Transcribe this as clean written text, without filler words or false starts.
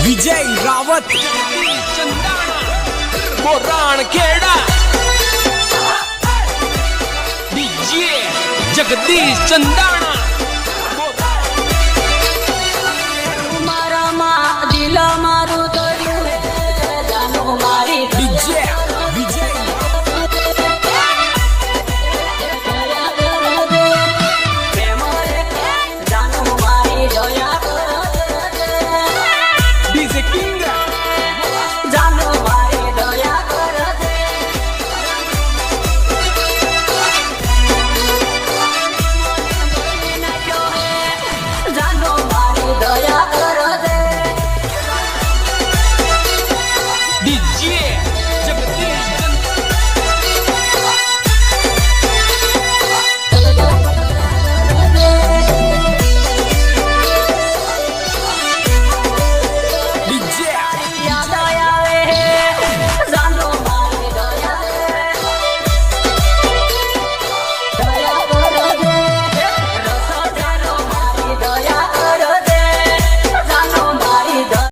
विजय Rawat मोराण Kheda DJ Jagdish Chandana मारा दिल मारू जानो मारी डीजे विजय जानो मारी दया डीजे किंग